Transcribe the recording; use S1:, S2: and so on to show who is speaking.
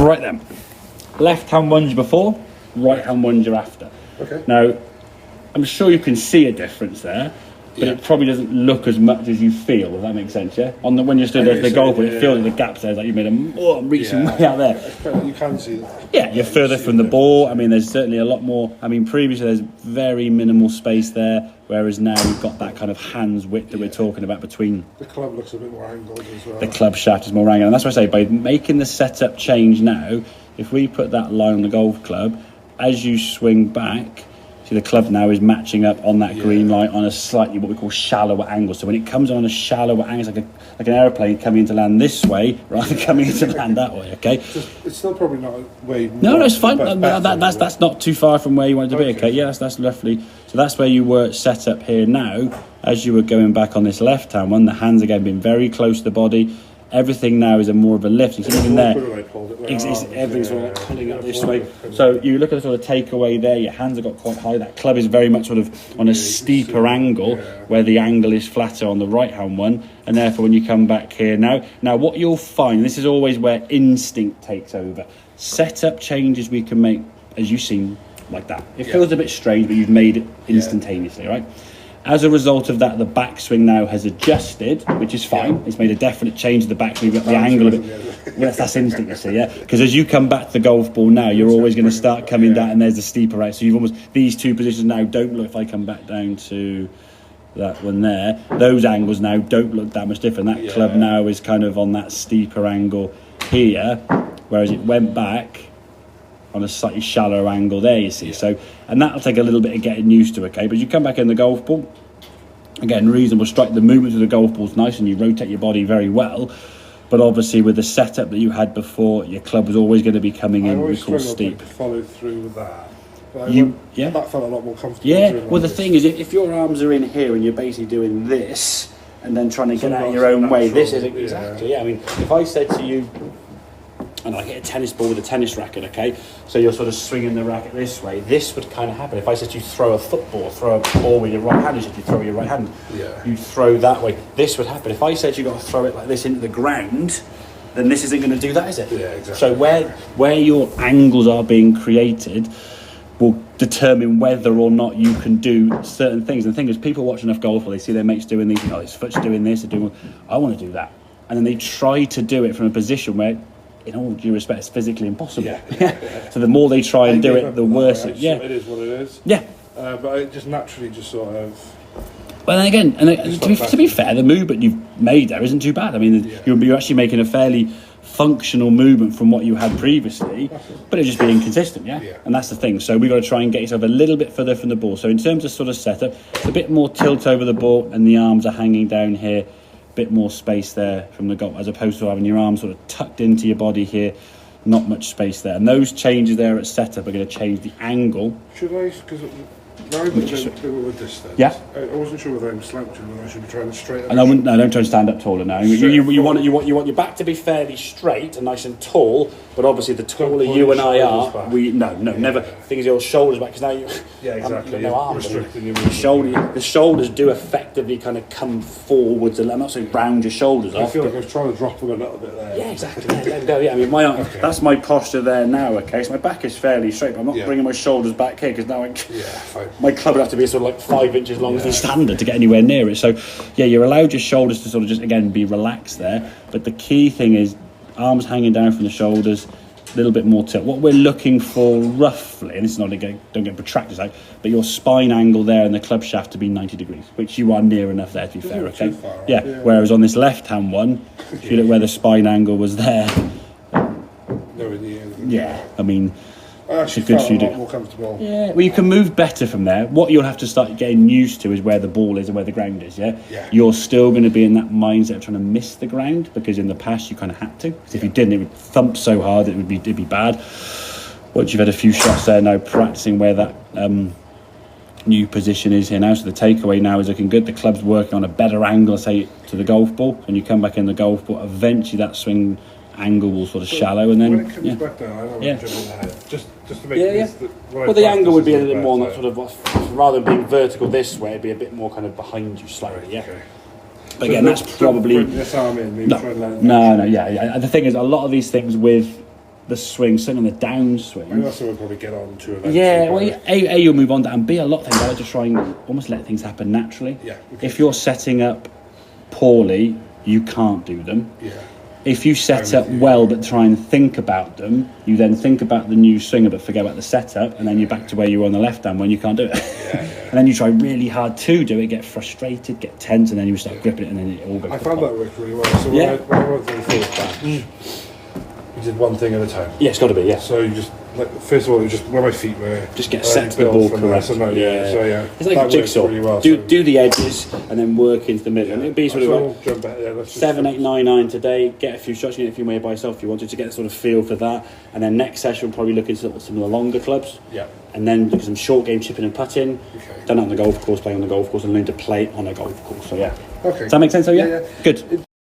S1: Right then, left hand one's before, right hand one's you're after.
S2: Okay.
S1: Now, I'm sure you can see a difference there, but it probably doesn't look as much as you feel. Does that make sense? Yeah. When you stood there at the goal, it feels like the gaps there, like you made I'm reaching way out there.
S2: You can see that.
S1: Yeah, you're further from the ball. I mean, there's certainly a lot more. I mean, previously there's very minimal space there, whereas now we've got that kind of hands width that we're talking about between.
S2: The club looks a bit more angled as well.
S1: The club shaft is more angled, and that's what I say. By making the setup change now, if we put that line on the golf club, as you swing back, see the club now is matching up on that green light on a slightly what we call shallower angle. So when it comes on a shallower angle, it's like an aeroplane coming into land this way rather than coming into land that way. Okay.
S2: It's still probably not way.
S1: No, it's fine. That's not too far from where you want it to be. Okay. Yeah, that's roughly. So that's where you were set up here now. As you were going back on this left hand one, the hands again being very close to the body. Everything now is more of a lift. You see even there, everything's sort of pulling up this way. So you look at the sort of takeaway there. Your hands have got quite high. That club is very much sort of on a steeper angle, where the angle is flatter on the right hand one. And therefore, when you come back here now, what you'll find, this is always where instinct takes over. Setup changes we can make, as you've seen, like that. It feels a bit strange, but you've made it instantaneously, right? As a result of that, the backswing now has adjusted, which is fine. It's made a definite change to the backswing. You've got the angle of it. Well, that's instinct, you see, yeah? Because as you come back to the golf ball now, you're always going to start coming down, and there's the steeper right. So you've almost, these two positions now don't look, if I come back down to that one there, those angles now don't look that much different. That club now is kind of on that steeper angle here, whereas it went back on a slightly shallower angle there, you see. So, and that'll take a little bit of getting used to, okay? But you come back in the golf ball, again, reasonable strike. The movement of the golf ball's nice and you rotate your body very well. But obviously with the setup that you had before, your club was always going to be coming in what we call steep.
S2: To follow through with that.
S1: That
S2: felt a lot more comfortable.
S1: Yeah, well the thing is, if your arms are in here and you're basically doing this and then trying to get out your own way, this is exactly, I mean, if I said to you, and I hit a tennis ball with a tennis racket, okay? So you're sort of swinging the racket this way. This would kind of happen. If I said you throw a football, throw a ball with your right hand, you said you throw your right hand. You'd throw that way. This would happen. If I said you got to throw it like this into the ground, then this isn't going to do that, is it?
S2: Yeah, exactly.
S1: So where your angles are being created will determine whether or not you can do certain things. And the thing is, people watch enough golf, they see their mates doing these, his foot's doing this, I want to do that. And then they try to do it from a position where, in all due respect, it's physically impossible. So the more they try and do it, the worse it.
S2: It is what it is.
S1: Yeah.
S2: But it just naturally sort of.
S1: But then again, to be fair, the movement you've made there isn't too bad. I mean, you're actually making a fairly functional movement from what you had previously, but it's just being consistent, and that's the thing. So we've got to try and get yourself a little bit further from the ball. So in terms of sort of setup, it's a bit more tilt over the ball, and the arms are hanging down here. Bit more space there from the golf, as opposed to having your arms sort of tucked into your body here, not much space there. And those changes there at setup are going to change the angle.
S2: Should I? Because now do it with this then.
S1: Yeah.
S2: I wasn't sure whether I'm slouching or I should be trying to straighten.
S1: And don't try and stand up taller now. You want your back to be fairly straight and nice and tall, but obviously the taller you and I are, never. Thing is, your shoulders back, because now you.
S2: Yeah, exactly.
S1: No arms. The shoulders do effectively kind of come forwards. I'm not saying round your shoulders off.
S2: I feel like I was trying to drop them a little bit there.
S1: Yeah, exactly. Let go. Yeah, I mean, that's my posture there now. Okay, so my back is fairly straight, but I'm not bringing my shoulders back here because now my club would have to be sort of like 5 inches long as the standard to get anywhere near it. So, you're allowed your shoulders to sort of just again be relaxed there. But the key thing is arms hanging down from the shoulders. A little bit more tilt. What we're looking for roughly, and this is not again, don't get protractors out, but your spine angle there and the club shaft to be 90 degrees, which you are near enough there to be fair, okay? Whereas on this left hand one, if you look where the spine angle was there, I mean,
S2: I actually felt a lot more comfortable.
S1: Yeah, well, you can move better from there. What you'll have to start getting used to is where the ball is and where the ground is, You're still going to be in that mindset of trying to miss the ground, because in the past you kind of had to. Because if you didn't, it would thump so hard it'd be bad. Once you've had a few shots there now, practicing where that new position is here now. So the takeaway now is looking good. The club's working on a better angle, say, to the golf ball. When you come back in the golf ball, eventually that swing angle will sort of shallow, and then
S2: when it comes back down, I know I'm jumping ahead. Just to make this
S1: well, the angle would be a little bit more that sort of, rather than being vertical this way, it'd be a bit more kind of behind you slightly,
S2: Okay.
S1: But again, that's probably
S2: this arm in.
S1: The thing is, a lot of these things with the swing, certainly on the
S2: I think
S1: downswing.
S2: that's what we'll probably get on to eventually.
S1: Yeah, well,
S2: but-
S1: A, you'll move on to that, and B, a lot of things I like to try and almost let things happen naturally.
S2: Yeah, okay.
S1: If you're setting up poorly, you can't do them.
S2: Yeah.
S1: If you set up well but try and think about them, you then think about the new swinger but forget about the setup, and then you're back to where you were on the left hand when you can't do it. And then you try really hard to do it, get frustrated, get tense, and then you start gripping it, and then it all goes.
S2: I
S1: to
S2: found
S1: pot.
S2: that worked really well. So
S1: Yeah.
S2: when I went through the first batch, we did one thing at a time.
S1: Yeah, it's got to be, yeah.
S2: So you just, like, first of all, it was just where my feet were.
S1: Just get
S2: and
S1: set
S2: then
S1: to the
S2: build
S1: ball
S2: from there.
S1: correct.
S2: So, no, so yeah.
S1: It's like
S2: that
S1: a jigsaw.
S2: worked really well.
S1: Do the edges and then work into the middle. And it'd be sort of like
S2: jump ahead. Yeah, let's just
S1: 7, 8, 9, 9 today. Get a few shots, you get a few more by yourself if you wanted to get a sort of feel for that. And then next session, we'll probably look into some of the longer clubs.
S2: Yeah.
S1: And then look at some short game chipping and putting.
S2: Okay.
S1: Done it on the golf course, playing on the golf course, and learn to play on a golf course. So yeah.
S2: Okay.
S1: Does that make sense? So yeah.
S2: Yeah.
S1: Good.